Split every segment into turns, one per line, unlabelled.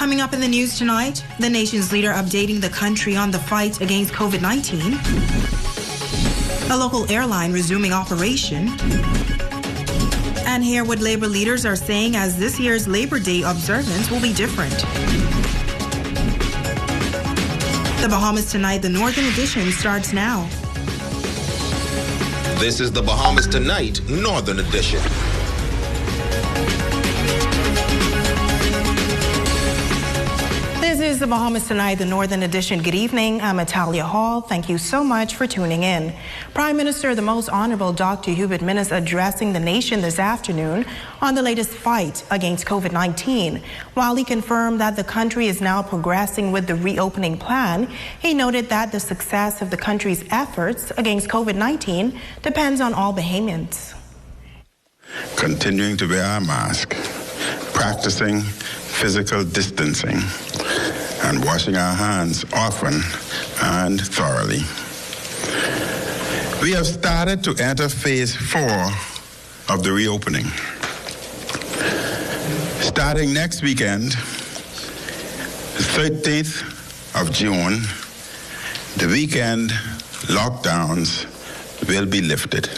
Coming up in the news tonight, the nation's leader updating the country on the fight against COVID-19. A local airline resuming operation. And hear what labor leaders are saying as this year's Labor Day observance will be different. The Bahamas Tonight, the Northern Edition, starts now.
This is the Bahamas Tonight, Northern Edition.
This is the Bahamas Tonight, the Northern Edition. Good evening. I'm Atalia Hall. Thank you so much for tuning in. Prime Minister, the Most Honorable Dr. Hubert Minnis, addressing the nation this afternoon on the latest fight against COVID-19. While he confirmed that the country is now progressing with the reopening plan, he noted that the success of the country's efforts against COVID-19 depends on all Bahamians.
Continuing to wear our mask, practicing physical distancing, and washing our hands often and thoroughly. We have started to enter phase 4 of the reopening. Starting next weekend, the 13th of June, the weekend lockdowns will be lifted.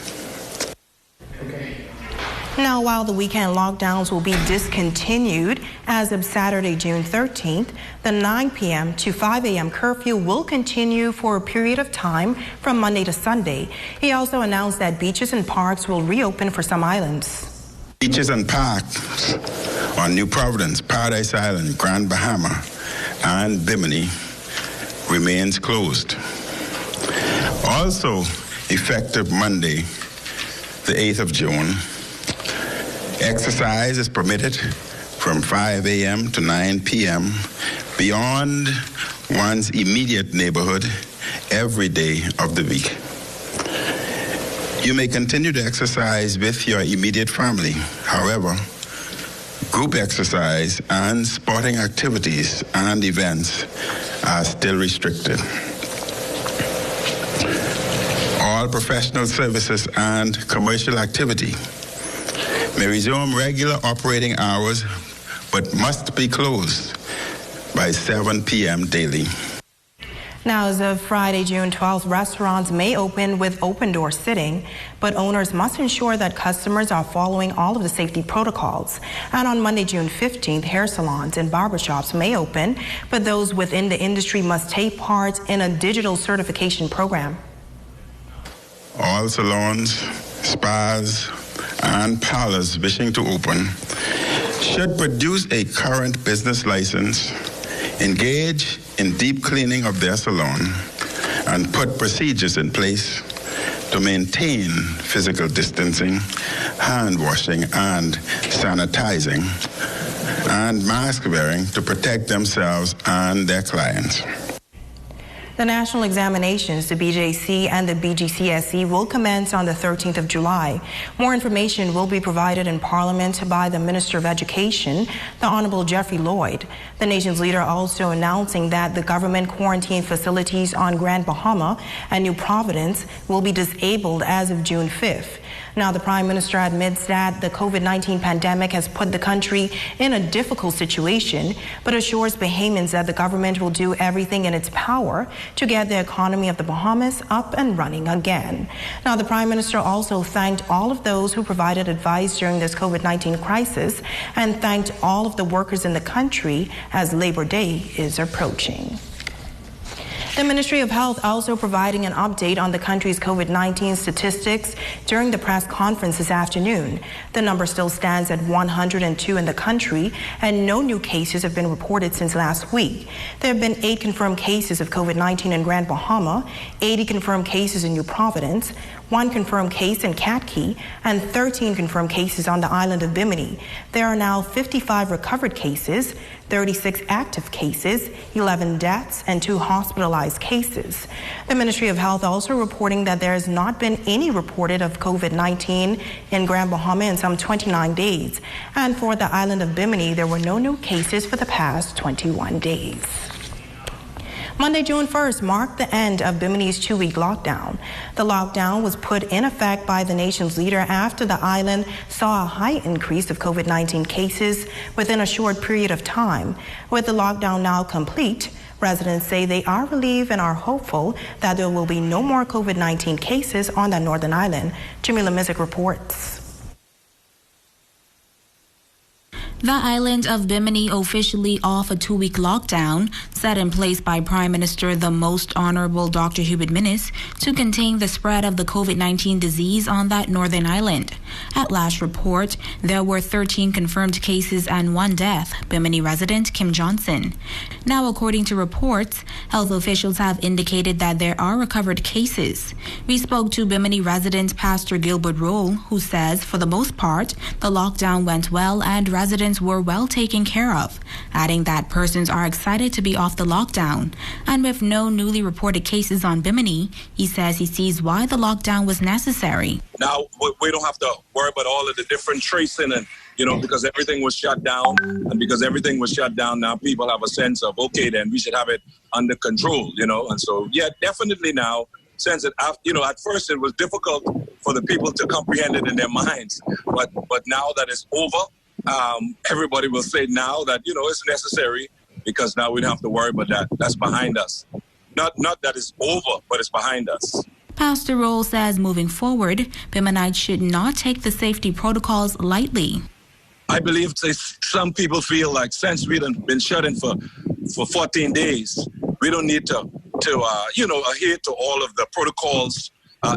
Now, while the weekend lockdowns will be discontinued as of Saturday, June 13th, the 9 p.m. to 5 a.m. curfew will continue for a period of time from Monday to Sunday. He also announced that beaches and parks will reopen for some islands.
Beaches and parks on New Providence, Paradise Island, Grand Bahama, and Bimini remains closed. Also effective Monday, the 8th of June, exercise is permitted from 5 a.m. to 9 p.m. beyond one's immediate neighborhood every day of the week. You may continue to exercise with your immediate family. However, group exercise and sporting activities and events are still restricted. All professional services and commercial activity may resume regular operating hours, but must be closed by 7 p.m. daily.
Now, as of Friday, June 12th, restaurants may open with open-door sitting, but owners must ensure that customers are following all of the safety protocols. And on Monday, June 15th, hair salons and barbershops may open, but those within the industry must take part in a digital certification program.
All salons, spas, and parlors wishing to open should produce a current business license, engage in deep cleaning of their salon, and put procedures in place to maintain physical distancing, hand washing and sanitizing, and mask wearing to protect themselves and their clients.
The national examinations, the BJC and the BGCSE, will commence on the 13th of July. More information will be provided in Parliament by the Minister of Education, the Honorable Jeffrey Lloyd. The nation's leader also announcing that the government quarantine facilities on Grand Bahama and New Providence will be disabled as of June 5th. Now, the Prime Minister admits that the COVID-19 pandemic has put the country in a difficult situation, but assures Bahamians that the government will do everything in its power to get the economy of the Bahamas up and running again. Now, the Prime Minister also thanked all of those who provided advice during this COVID-19 crisis and thanked all of the workers in the country as Labor Day is approaching. The Ministry of Health also providing an update on the country's COVID-19 statistics during the press conference this afternoon. The number still stands at 102 in the country, and no new cases have been reported since last week. There have been 8 confirmed cases of COVID-19 in Grand Bahama, 80 confirmed cases in New Providence, 1 confirmed case in Cat Key, and 13 confirmed cases on the island of Bimini. There are now 55 recovered cases, 36 active cases, 11 deaths, and 2 hospitalized cases. The Ministry of Health also reporting that there has not been any reported of COVID-19 in Grand Bahama in some 29 days. And for the island of Bimini, there were no new cases for the past 21 days. Monday, June 1st marked the end of Bimini's 2-week lockdown. The lockdown was put in effect by the nation's leader after the island saw a high increase of COVID-19 cases within a short period of time. With the lockdown now complete, residents say they are relieved and are hopeful that there will be no more COVID-19 cases on the northern island. Jamila Mizik reports.
The island of Bimini officially off a 2-week lockdown set in place by Prime Minister the Most Honorable Dr. Hubert Minnis to contain the spread of the COVID-19 disease on that northern island. At last report, there were 13 confirmed cases and 1 death, Bimini resident Kim Johnson. Now, according to reports, health officials have indicated that there are recovered cases. We spoke to Bimini resident Pastor Gilbert Roll, who says for the most part, the lockdown went well and residents were well taken care of, adding that persons are excited to be off the lockdown. And with no newly reported cases on Bimini, he says he sees why the lockdown was necessary.
Now we don't have to worry about all of the different tracing and, because everything was shut down. And because everything was shut down, now people have a sense of, okay, then we should have it under control, And so, yeah, definitely now, since it, at first it was difficult for the people to comprehend it in their minds. But now that it's over, everybody will say now that, it's necessary because now we don't have to worry about that. That's behind us. Not that it's over, but it's behind us.
Pastor Roll says moving forward, Biminites should not take the safety protocols lightly.
I believe some people feel like since we've been shut in for 14 days, we don't need to adhere to all of the protocols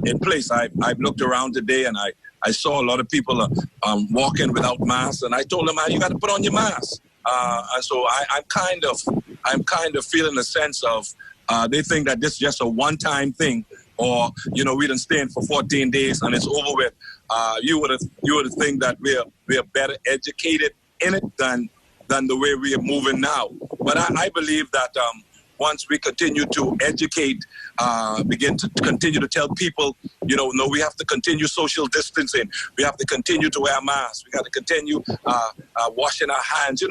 in place. I've looked around today and I saw a lot of people walking without masks, and I told them, you got to put on your mask. And so I'm kind of feeling a sense of they think that this is just a one-time thing, or we done stay in for 14 days and it's over with. You would have think that we're better educated in it than the way we are moving now. But I believe that once we continue to educate, begin to continue to tell people, no, we have to continue social distancing. We have to continue to wear masks. We got to continue washing our hands,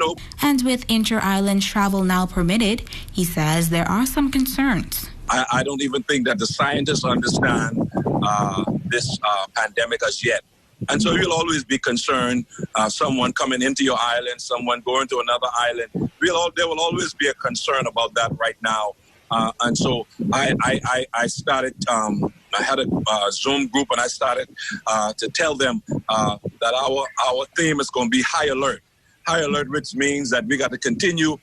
And with inter-island travel now permitted, he says there are some concerns.
I don't even think that the scientists understand this pandemic as yet. And so you'll always be concerned, someone coming into your island, someone going to another island. There will always be a concern about that right now. And so I started, I had a Zoom group, and I started to tell them that our theme is going to be high alert. High alert, which means that we got to continue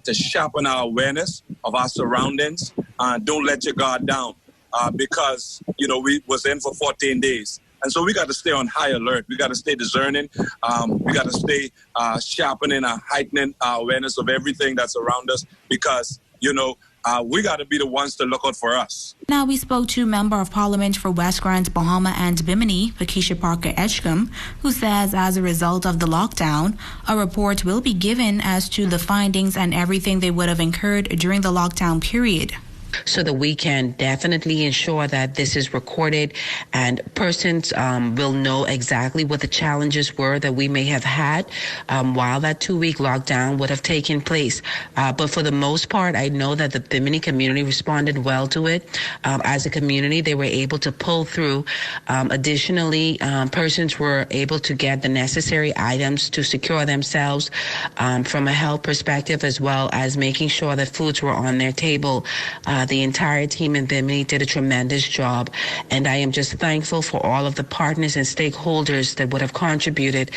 to sharpen our awareness of our surroundings. Don't let your guard down because, we was in for 14 days. And so we got to stay on high alert. We got to stay discerning. We got to stay sharpening and heightening our awareness of everything that's around us because, we got to be the ones to look out for us.
Now we spoke to Member of Parliament for West Grant, Bahama and Bimini, Vakisha Parker Edgecombe, who says as a result of the lockdown, a report will be given as to the findings and everything they would have incurred during the lockdown period.
So that we can definitely ensure that this is recorded and persons will know exactly what the challenges were that we may have had while that 2-week lockdown would have taken place. But for the most part, I know that the Bimini community responded well to it. As a community, they were able to pull through. Additionally, persons were able to get the necessary items to secure themselves from a health perspective, as well as making sure that foods were on their table. The entire team in Bimini did a tremendous job, and I am just thankful for all of the partners and stakeholders that would have contributed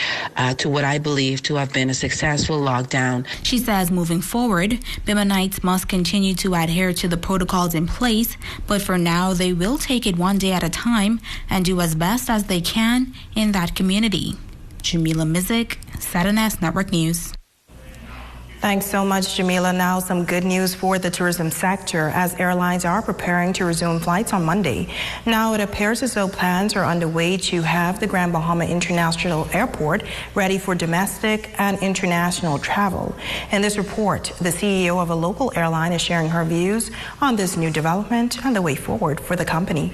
to what I believe to have been a successful lockdown.
She says moving forward, Biminites must continue to adhere to the protocols in place, but for now they will take it one day at a time and do as best as they can in that community. Jamila Mizik, SATNS Network News.
Thanks so much, Jamila. Now some good news for the tourism sector as airlines are preparing to resume flights on Monday. Now it appears as though plans are underway to have the Grand Bahama International Airport ready for domestic and international travel. In this report, the CEO of a local airline is sharing her views on this new development and the way forward for the company.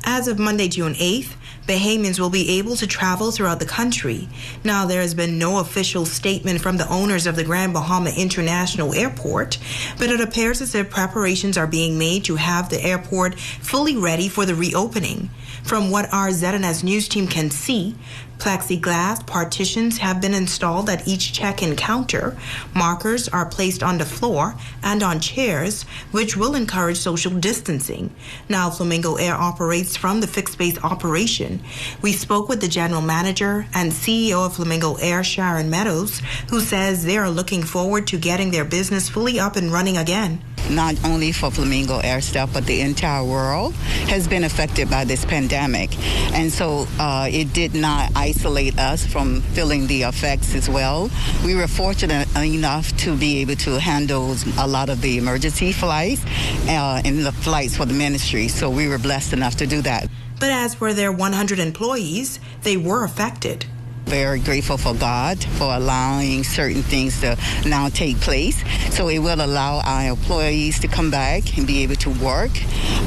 As As of Monday, June 8th, Bahamians will be able to travel throughout the country. Now, there has been no official statement from the owners of the Grand Bahama International Airport, but it appears as if preparations are being made to have the airport fully ready for the reopening. From what our ZNS News team can see, plexiglass partitions have been installed at each check-in counter. Markers are placed on the floor and on chairs, which will encourage social distancing. Now, Flamingo Air operates from the fixed base operation. We spoke with the general manager and CEO of Flamingo Air, Sharon Meadows, who says they are looking forward to getting their business fully up and running again.
Not only for Flamingo Air staff, but the entire world has been affected by this pandemic. And so it did not isolate us from feeling the effects as well. We were fortunate enough to be able to handle a lot of the emergency flights and the flights for the ministry. So we were blessed enough to do that.
But as for their 100 employees, they were affected.
Very grateful for God for allowing certain things to now take place. So it will allow our employees to come back and be able to work.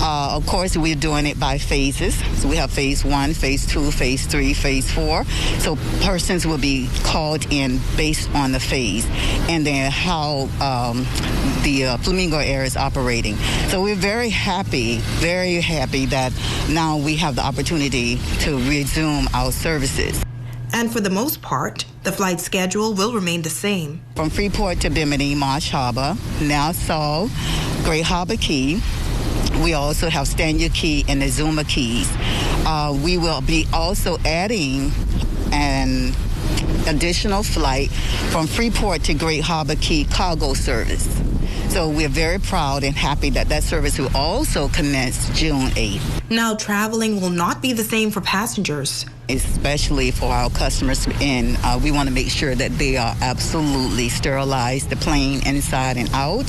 Of course, we're doing it by phases. So we have phase 1, phase 2, phase 3, phase 4. So persons will be called in based on the phase and then how the Flamingo Air is operating. So we're very happy that now we have the opportunity to resume our services.
And for the most part, the flight schedule will remain the same.
From Freeport to Bimini, Marsh Harbor, Nassau, Great Harbor Key. We also have Stanier Key and the Zuma Keys. We will be also adding an additional flight from Freeport to Great Harbor Key cargo service. So we're very proud and happy that that service will also commence June 8th.
Now, traveling will not be the same for passengers.
Especially for our customers, and we want to make sure that they are absolutely sterilized, the plane inside and out.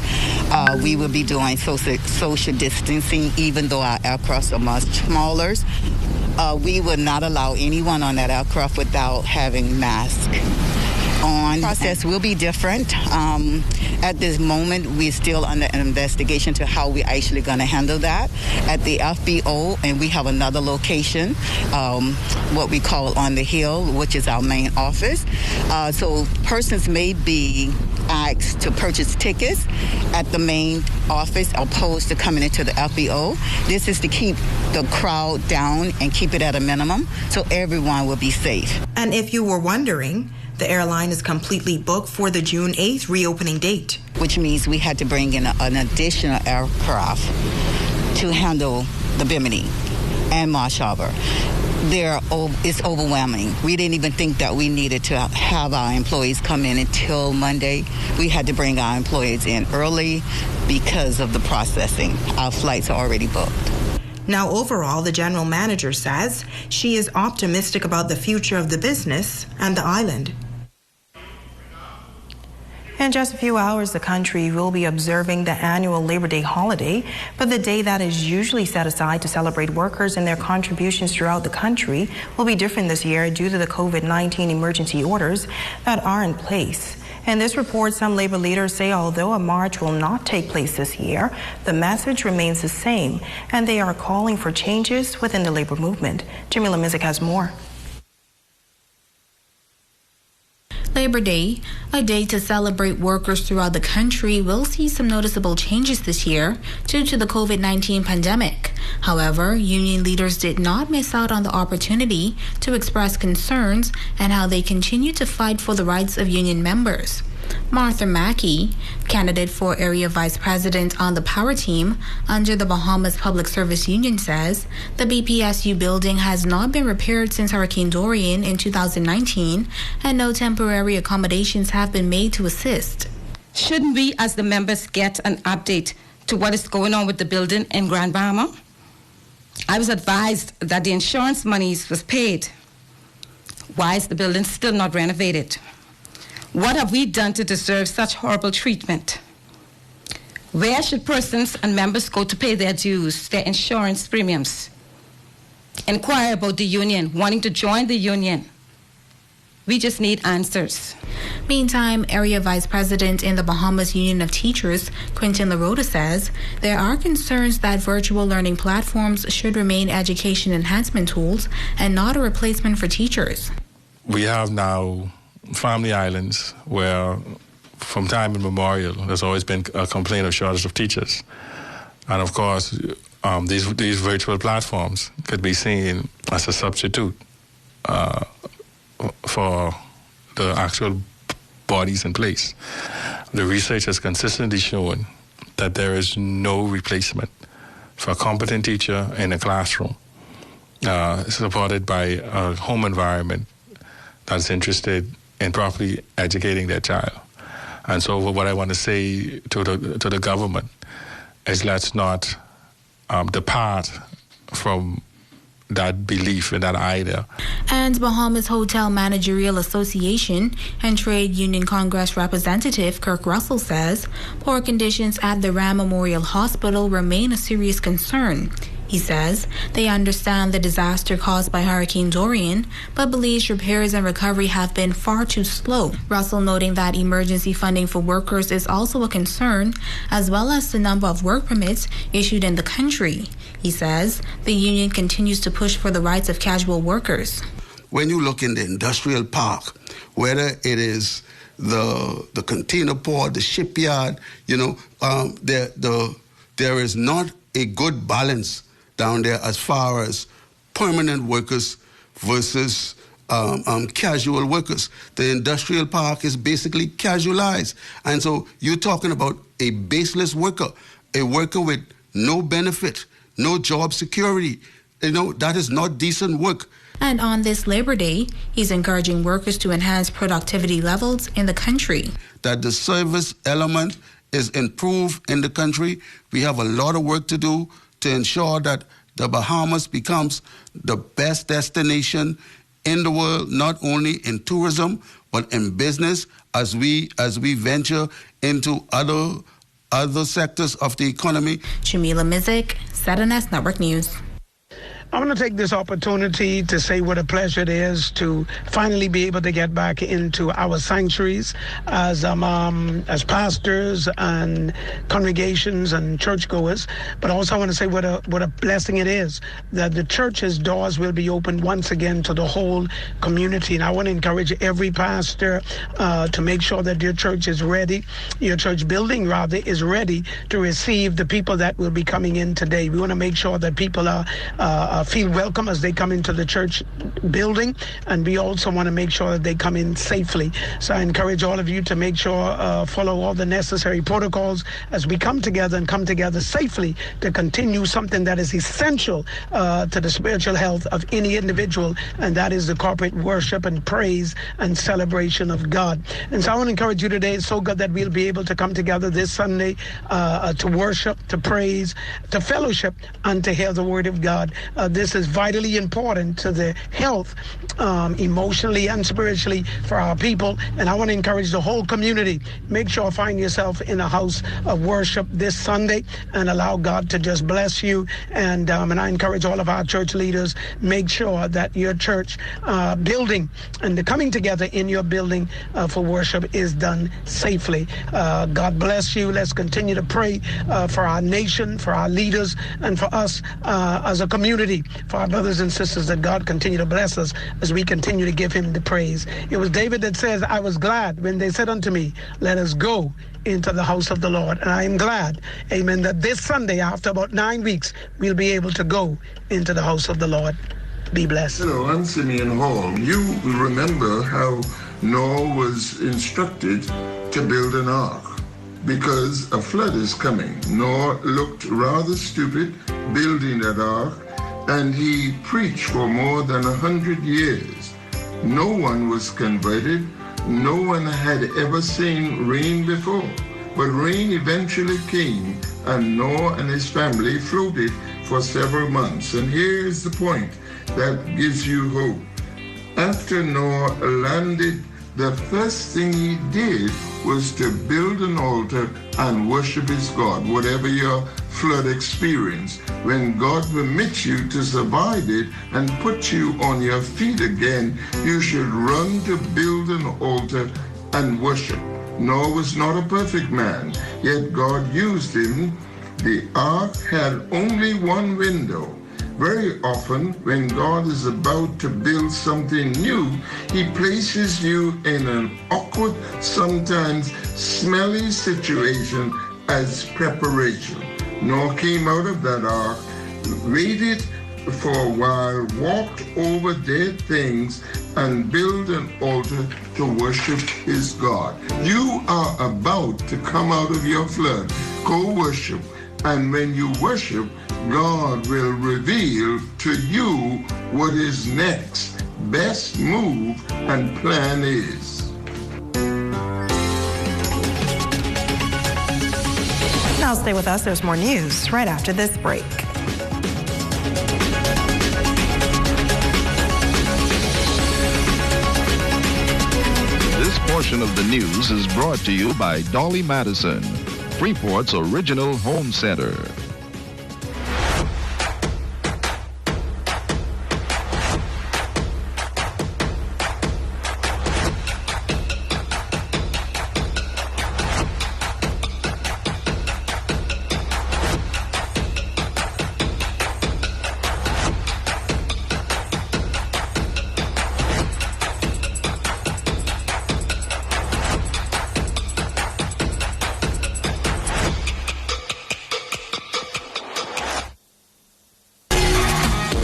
We will be doing social distancing, even though our aircrafts are much smaller. We will not allow anyone on that aircraft without having masks on. The process will be different. At this moment, we're still under an investigation to how we're actually going to handle that at the FBO, and we have another location, what we call on the hill, which is our main office. So persons may be asked to purchase tickets at the main office opposed to coming into the FBO. This is to keep the crowd down and keep it at a minimum so everyone will be safe.
And if you were wondering, the airline is completely booked for the June 8th reopening date.
Which means we had to bring in an additional aircraft to handle the Bimini and Marsh Harbor. It's overwhelming. We didn't even think that we needed to have our employees come in until Monday. We had to bring our employees in early because of the processing. Our flights are already booked.
Now, overall, the general manager says she is optimistic about the future of the business and the island. In just a few hours, the country will be observing the annual Labor Day holiday, but the day that is usually set aside to celebrate workers and their contributions throughout the country will be different this year due to the COVID-19 emergency orders that are in place. In this report, some labor leaders say although a march will not take place this year, the message remains the same, and they are calling for changes within the labor movement. Jamila Mizik has more.
Labor Day, a day to celebrate workers throughout the country, will see some noticeable changes this year due to the COVID-19 pandemic. However, union leaders did not miss out on the opportunity to express concerns and how they continue to fight for the rights of union members. Martha Mackey, candidate for Area Vice President on the Power Team under the Bahamas Public Service Union, says the BPSU building has not been repaired since Hurricane Dorian in 2019 and no temporary accommodations have been made to assist.
Shouldn't we as the members get an update to what is going on with the building in Grand Bahama? I was advised that the insurance monies was paid. Why is the building still not renovated? What have we done to deserve such horrible treatment? Where should persons and members go to pay their dues, their insurance premiums? Inquire about the union, wanting to join the union. We just need answers.
Meantime, Area Vice President in the Bahamas Union of Teachers, Quentin LaRota, says there are concerns that virtual learning platforms should remain education enhancement tools and not a replacement for teachers.
We have now family islands where, from time immemorial, there's always been a complaint of shortage of teachers. And of course, these virtual platforms could be seen as a substitute for the actual bodies in place. The research has consistently shown that there is no replacement for a competent teacher in a classroom, supported by a home environment that's interested in properly educating their child. And so what I want to say to the government is, let's not depart from that belief and that idea.
And Bahamas Hotel Managerial Association and Trade Union Congress representative Kirk Russell says poor conditions at the Ram Memorial Hospital remain a serious concern. He says they understand the disaster caused by Hurricane Dorian, but believes repairs and recovery have been far too slow. Russell noting that emergency funding for workers is also a concern, as well as the number of work permits issued in the country. He says the union continues to push for the rights of casual workers.
When you look in the industrial park, whether it is the container port, the shipyard, there is not a good balance down there as far as permanent workers versus casual workers. The industrial park is basically casualized. And so you're talking about a baseless worker, a worker with no benefit, no job security. That is not decent work.
And on this Labor Day, he's encouraging workers to enhance productivity levels in the country.
That the service element is improved in the country. We have a lot of work to do to ensure that the Bahamas becomes the best destination in the world, not only in tourism, but in business as we venture into other sectors of the economy.
Jamila Mizik, ZNS Network News.
I want to take this opportunity to say what a pleasure it is to finally be able to get back into our sanctuaries as pastors and congregations and churchgoers. But also I want to say what a blessing it is that the church's doors will be opened once again to the whole community. And I want to encourage every pastor to make sure that your church is ready, your church building rather is ready to receive the people that will be coming in today. We want to make sure that people feel welcome as they come into the church building, and we also want to make sure that they come in safely. So I encourage all of you to make sure follow all the necessary protocols as we come together and come together safely to continue something that is essential to the spiritual health of any individual, and that is the corporate worship and praise and celebration of God. And so I want to encourage you today. It's so good that we'll be able to come together this Sunday to worship, to praise, to fellowship, and to hear the word of God. This is vitally important to the health, emotionally and spiritually, for our people. And I want to encourage the whole community. Make sure find yourself in a house of worship this Sunday and allow God to just bless you. And I encourage all of our church leaders, make sure that your church building and the coming together in your building for worship is done safely. God bless you. Let's continue to pray for our nation, for our leaders, and for us as a community, for our brothers and sisters, that God continue to bless us as we continue to give him the praise. It was David that says, I was glad when they said unto me, let us go into the house of the Lord. And I am glad, amen, that this Sunday, after about 9 weeks, we'll be able to go into the house of the Lord. Be blessed.
Hello, I'm Simeon Hall. You remember how Noah was instructed to build an ark because a flood is coming. Noah looked rather stupid building that ark, and he preached for more than 100 years. No one was converted. No one had ever seen rain before. But rain eventually came, and Noah and his family floated for several months. And here's the point that gives you hope. After Noah landed the first thing he did was to build an altar and worship his God. Whatever your flood experience, when God permits you to survive it and put you on your feet again, you should run to build an altar and worship. Noah was not a perfect man, yet God used him. The ark had only one window. Very often, when God is about to build something new, he places you in an awkward, sometimes smelly situation as preparation. Noah came out of that ark, waited for a while, walked over dead things, and built an altar to worship his God. You are about to come out of your flood. Go worship. And when you worship, God will reveal to you what his next best move and plan is.
Now stay with us. There's more news right after this break.
This portion of the news is brought to you by Dolly Madison, Freeport's original home center.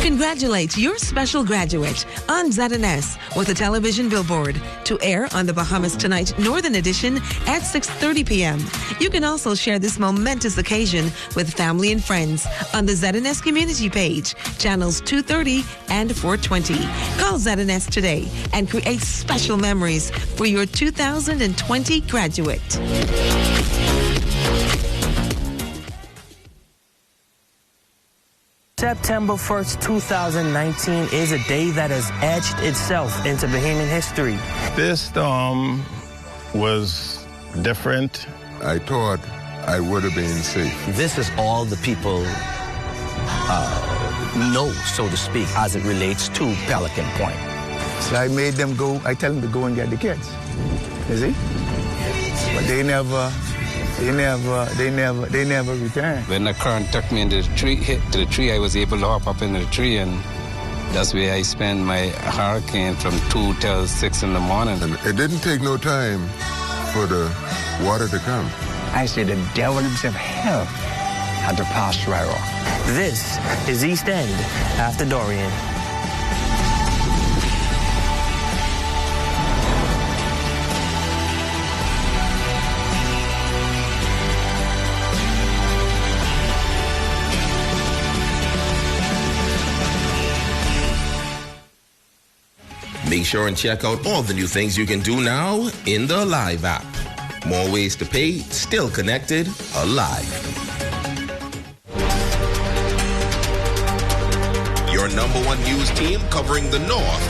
Congratulate your special graduate on ZNS with a television billboard to air on the Bahamas Tonight Northern Edition at 6:30 p.m. You can also share this momentous occasion with family and friends on the ZNS community page, channels 230 and 420. Call ZNS today and create special memories for your 2020 graduate.
September 1st, 2019 is a day that has etched itself into Bahamian history.
This storm was different.
I thought I would have been safe.
This is all the people know, so to speak, as it relates to Pelican Point.
So I made them go, I tell them to go and get the kids. You see? But they never returned.
When the current took me into the tree, I was able to hop up into the tree, and that's where I spent my hurricane from 2 till 6 in the morning.
And it didn't take no time for the water to come.
I say the devil himself hell had to pass right off.
This is East End after Dorian.
Make sure and check out all the new things you can do now in the Alive app. More ways to pay, still connected, alive. Your #1 news team covering the North.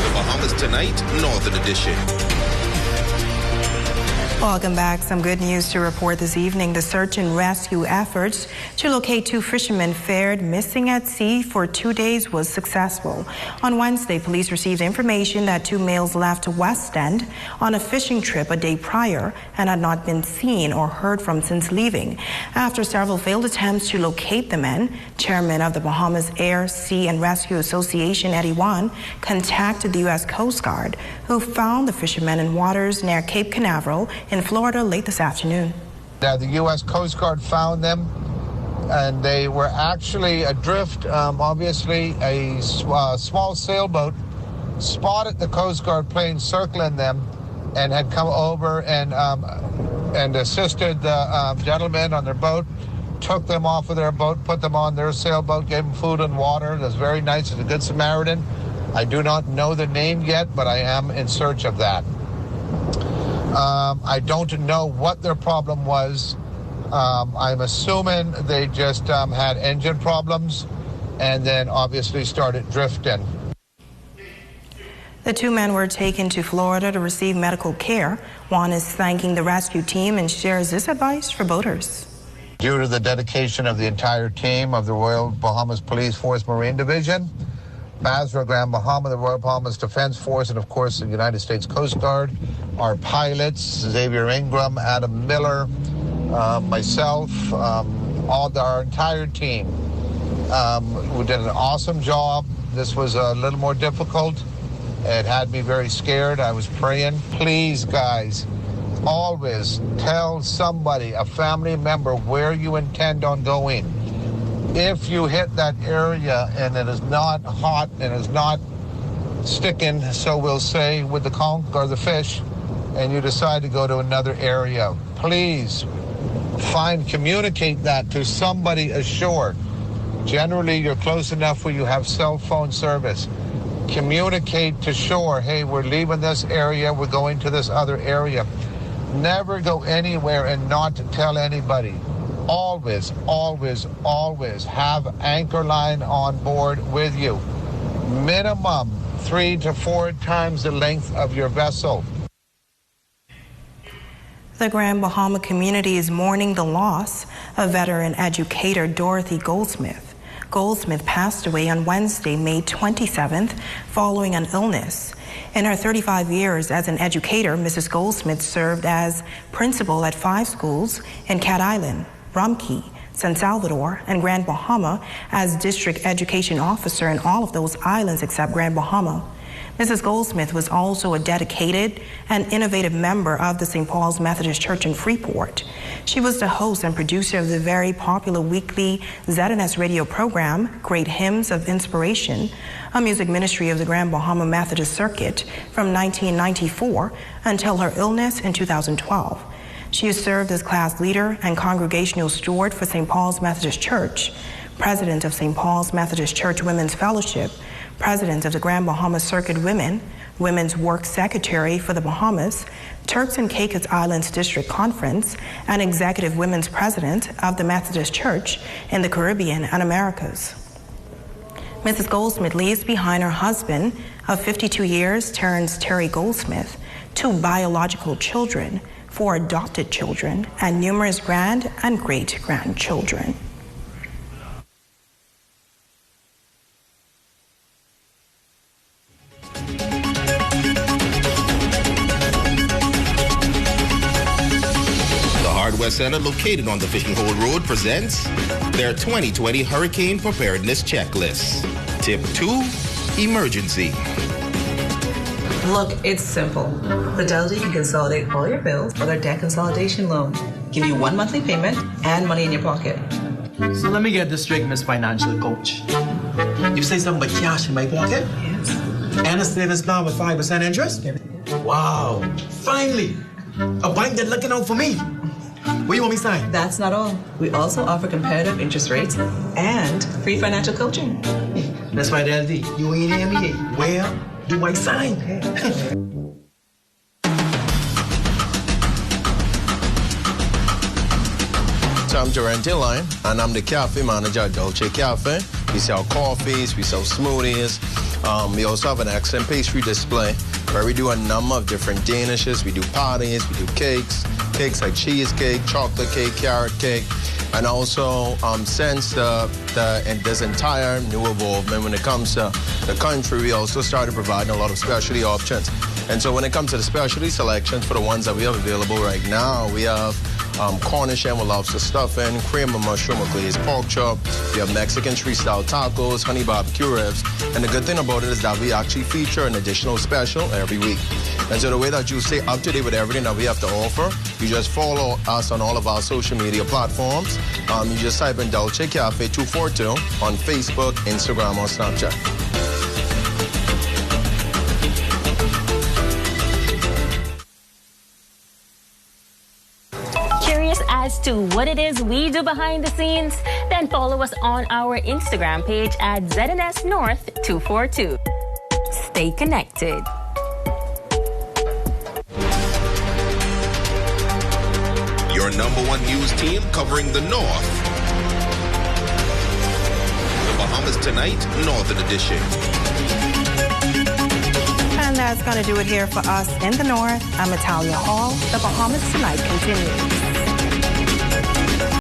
The Bahamas Tonight, Northern Edition.
Welcome back. Some good news to report this evening. The search and rescue efforts to locate 2 fishermen fared missing at sea for 2 days was successful. On Wednesday, police received information that 2 males left West End on a fishing trip a day prior and had not been seen or heard from since leaving. After several failed attempts to locate the men, Chairman of the Bahamas Air, Sea and Rescue Association, Eddie Wan, contacted the U.S. Coast Guard, who found the fishermen in waters near Cape Canaveral in Florida late this afternoon.
The U.S. Coast Guard found them, and they were actually adrift. Obviously, a small sailboat spotted the Coast Guard plane circling them and had come over and assisted the gentlemen on their boat, took them off of their boat, put them on their sailboat, gave them food and water. That's very nice. It's a good Samaritan. I do not know the name yet, but I am in search of that. I don't know what their problem was. I'm assuming they just had engine problems and then obviously started drifting.
The two men were taken to Florida to receive medical care. Juan is thanking the rescue team and shares this advice for boaters.
Due to the dedication of the entire team of the Royal Bahamas Police Force Marine Division, Basra Grand Bahama, the Royal Bahamas Defense Force, and of course the United States Coast Guard, our pilots, Xavier Ingram, Adam Miller, myself, our entire team. We did an awesome job. This was a little more difficult. It had me very scared. I was praying. Please, guys, always tell somebody, a family member, where you intend on going. If you hit that area and it is not hot and is not sticking, so we'll say, with the conch or the fish, and you decide to go to another area, please communicate that to somebody ashore. Generally, you're close enough where you have cell phone service. Communicate to shore, hey, we're leaving this area, we're going to this other area. Never go anywhere and not tell anybody. Always, always, always have anchor line on board with you. Minimum 3 to 4 times the length of your vessel.
The Grand Bahama community is mourning the loss of veteran educator Dorothy Goldsmith. Goldsmith passed away on Wednesday, May 27th, following an illness. In her 35 years as an educator, Mrs. Goldsmith served as principal at 5 schools in Cat Island, Rum Cay, San Salvador, and Grand Bahama, as district education officer in all of those islands except Grand Bahama. Mrs. Goldsmith was also a dedicated and innovative member of the St. Paul's Methodist Church in Freeport. She was the host and producer of the very popular weekly ZNS radio program, Great Hymns of Inspiration, a music ministry of the Grand Bahama Methodist Circuit from 1994 until her illness in 2012. She has served as class leader and congregational steward for St. Paul's Methodist Church, president of St. Paul's Methodist Church Women's Fellowship, president of the Grand Bahama Circuit Women, Women's Work Secretary for the Bahamas, Turks and Caicos Islands District Conference, and executive women's president of the Methodist Church in the Caribbean and Americas. Mrs. Goldsmith leaves behind her husband of 52 years, Terrence Terry Goldsmith, 2 biological children, 4 adopted children, and numerous grand and great-grandchildren.
West Center, located on the Fishing Hole Road, presents their 2020 Hurricane Preparedness Checklist. Tip 2, Emergency.
Look, it's simple. Fidelity can consolidate all your bills for their debt consolidation loan. Give you 1 monthly payment and money in your pocket.
So let me get this straight, Miss Financial Coach. You say something about cash in my pocket?
Yes.
And a savings plan with 5% interest? Wow, finally, a bank that's looking out for me. What do you want me to sign?
That's not all. We also offer competitive interest rates and free financial coaching.
That's right, LD. You ain't hear me. Where do I sign?
So I'm Durante Line, and I'm the cafe manager at Dolce Cafe. We sell coffees, we sell smoothies. We also have an excellent pastry display where we do a number of different danishes. We do patties, we do cakes like cheesecake, chocolate cake, carrot cake, and also since this entire new evolvement when it comes to the country, we also started providing a lot of specialty options. And so when it comes to the specialty selections for the ones that we have available right now, we have Cornish and with lobster stuffing, cream of mushroom or glazed pork chop. We have Mexican street-style tacos, honey barbecue ribs. And the good thing about it is that we actually feature an additional special every week. And so the way that you stay up to date with everything that we have to offer, you just follow us on all of our social media platforms. You just type in Dolce Cafe 242 on Facebook, Instagram, or Snapchat.
As to what it is we do behind the scenes, then follow us on our Instagram page at ZNS North 242. Stay connected.
Your #1 news team covering the North. The Bahamas Tonight, Northern Edition.
And And that's going to do it here for us in the North. I'm Natalia Hall. The Bahamas Tonight continues.